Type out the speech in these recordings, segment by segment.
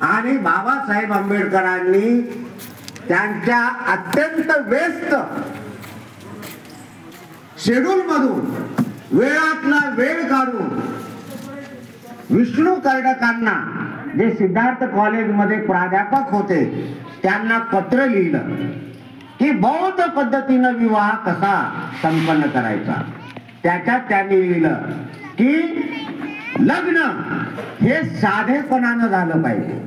आणि बाबासाहेब आंबेडकरांनी त्यांच्या अत्यंत व्यस्त शेड्यूल मधून वेळातला वेळ काढून विष्णू कर्डकांना, जे सिद्धार्थ कॉलेजमध्ये प्राध्यापक होते, त्यांना पत्र लिहिलं की बौद्ध पद्धतीनं विवाह कसा संपन्न करायचा. त्याच्यात त्यांनी लिहिलं की लग्न हे साधेपणानं झालं पाहिजे.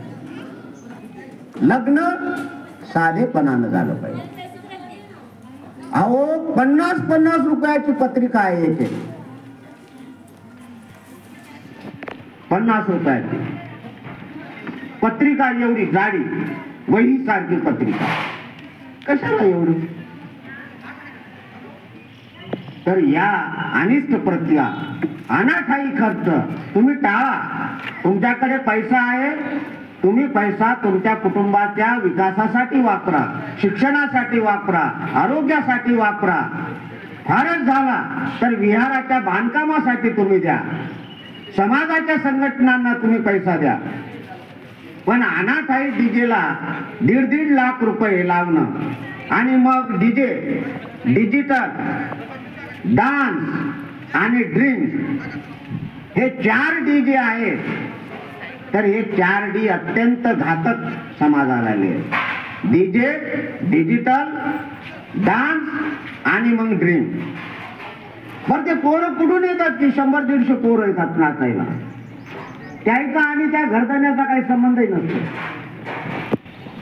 लग्न साधेपणानं झालं पाहिजे. अहो 50-50 रुपयाची पत्रिका आहे येथे, 50 रुपयाची पत्रिका, एवढी जाडी वही सारखी पत्रिका. कशाला एवढी? तर या अनिष्ट प्रक्रिया, अनाठाई खर्च तुम्ही टाळा. तुमच्याकडे पैसा आहे, तुम्ही पैसा तुमच्या कुटुंबाच्या विकासासाठी वापरा, शिक्षणासाठी वापरा, आरोग्यासाठी वापरा. फारच झाला तर विहाराच्या बांधकामासाठी तुम्ही द्या, समाजाच्या संघटनांना तुम्ही पैसा द्या. पण अनाठाई डीजेला 1.5 लाख रुपये लावणं आणि मग डीजे, डिजिटल, डान्स आणि ड्रिंक्स हे 4 डी जे आहेत. तर हे 4 डी अत्यंत घातक समाजाला आले. डीजे, डिजिटल, डान्स आणि मग ड्रिंक. बरं ते पोरं कुठून येतात की 100-150 पोरं येतात नाचायला. त्याचा आणि त्या घरधण्याचा काही संबंधही नसतो.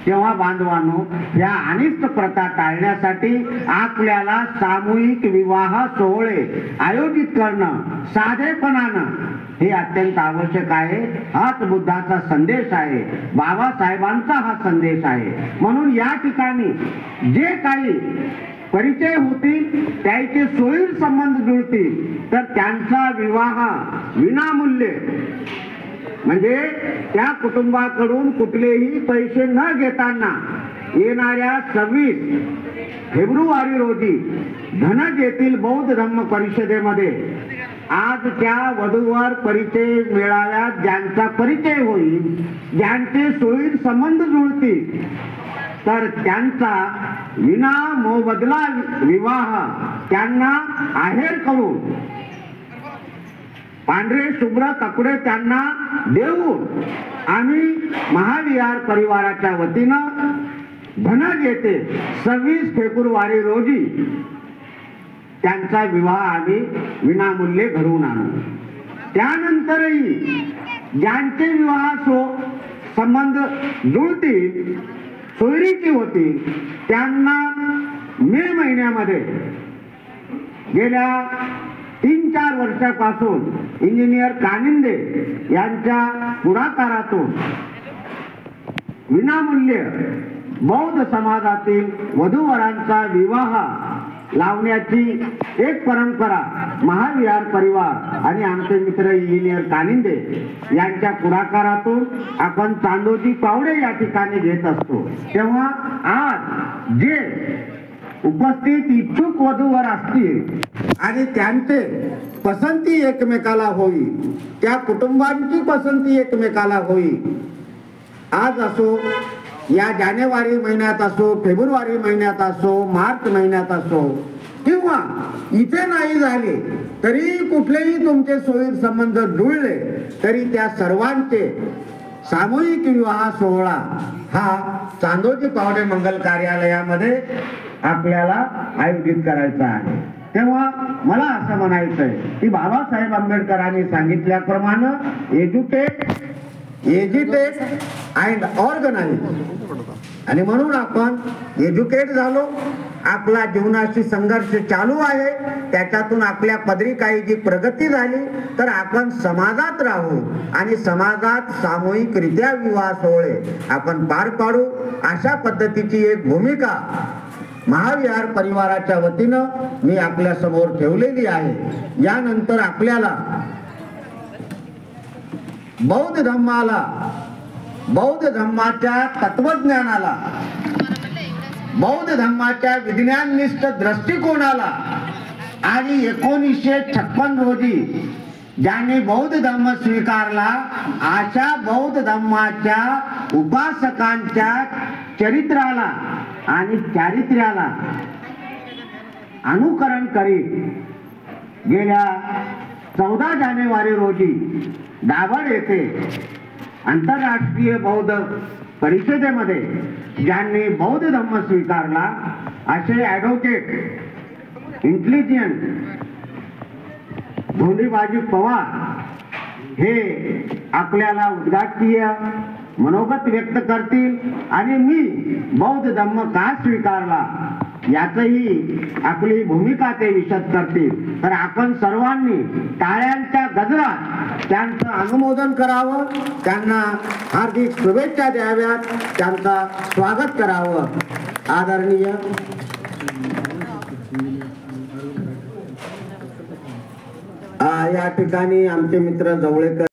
तेव्हा बांधवांनो, या अनिष्ट प्रथा टाळण्यासाठी आपल्याला सामूहिक विवाह सोहळे आयोजित करणं साधेपणानं हे अत्यंत आवश्यक आहे. हाच बुद्धाचा संदेश आहे, बाबासाहेबांचा हा संदेश आहे. म्हणून या ठिकाणी जे काही परिचय होतील, त्याचे सोयीर संबंध जुळतील, तर त्यांचा विवाह विनामूल्य, म्हणजे त्या कुटुंबाकडून कुठलेही पैसे न घेताना येणाऱ्या 26 फेब्रुवारी रोजी धनज येथील बौद्ध धम्म परिषदेमध्ये आज त्या वधूवर परिचय मेळाव्यात ज्यांचा परिचय होईल, ज्यांचे सोयीर संबंध जुळतील, तर त्यांचा विना मोबदला विवाह त्यांना आहेर करून पांढरे शुभ्र कपडे त्यांना देऊन आम्ही महाविहार परिवाराच्या वतीनं धनज येथे 26 फेब्रुवारी रोजी त्यांचा विवाह आम्ही विनामूल्य घडवून आणू. त्यानंतरही ज्यांचे विवाह संबंध जुळतील, सोयरीची होतील, त्यांना मे महिन्यामध्ये गेल्या 3-4 वर्षापासून इंजिनियर कानिंदे यांच्या पुढाकारातून विनामूल्य बौद्ध समाजातील वधूवरांचा विवाह लावण्याची एक परंपरा महाविहार परिवार आणि आमचे मित्र इंजिनियर कानिंदे यांच्या पुढाकारातून आपण चांदोजी पावडे या ठिकाणी घेत असतो. तेव्हा आज जे उपस्थित इच्छुक वधूवर असतील आणि त्यांचे पसंती एकमेकाला होईल, त्या कुटुंबांची पसंती एकमेकाला होईल, आज असो, या जानेवारी महिन्यात असो, फेब्रुवारी महिन्यात असो, मार्च महिन्यात असो, किंवा इथे नाही झाले तरी कुठलेही तुमचे सोयीर संबंध जुळले तरी त्या सर्वांचे सामूहिक विवाह सोहळा हा चांदोजी पावडे मंगल कार्यालयामध्ये आपल्याला आयोजित करायचा आहे. तेव्हा मला असं म्हणायचंय की बाबासाहेब आंबेडकरांनी सांगितल्याप्रमाणे एज्युकेट, एज्युकेट अँड ऑर्गनाइज. आणि म्हणून आपण एज्युकेट झालो, आपला जीवनाशी संघर्ष चालू आहे, त्याच्यातून आपल्या पदरी काही जी प्रगती झाली, तर आपण समाजात राहू आणि समाजात सामूहिकरित्या विवाह सोहळे आपण पार पाडू. अशा पद्धतीची एक भूमिका महाविहार परिवाराच्या वतीनं मी आपल्या समोर ठेवलेली आहे. यानंतर आपल्याला बौद्ध धम्माला, बौद्ध धम्माच्या तत्वज्ञानाला, बौद्ध धम्माच्या विज्ञाननिष्ठ दृष्टिकोनाला आणि 1956 रोजी ज्यांनी बौद्ध धम्म स्वीकारला अशा बौद्ध धम्माच्या उपासकांच्या चरित्राला आणि चारित्र्याला अनुकरण करीत गेल्या 14 जानेवारी रोजी दाभड येथे आंतरराष्ट्रीय बौद्ध परिषदेमध्ये ज्यांनी बौद्ध धम्म स्वीकारला असे ॲडव्होकेट इंटेलिजंट धोंडीबाजी पवार हे आपल्याला उद्घाटनीय मनोगत व्यक्त करतील आणि मी बौद्ध धम्म का स्वीकारला याचही आपली भूमिका ते विशद करतील. तर आपण सर्वांनी टाळ्यांच्या गजरात त्यांचं अनुमोदन करावं, त्यांना हार्दिक शुभेच्छा द्याव्यात, त्यांचं स्वागत करावं. आदरणीय या ठिकाणी आमचे मित्र जवळेकर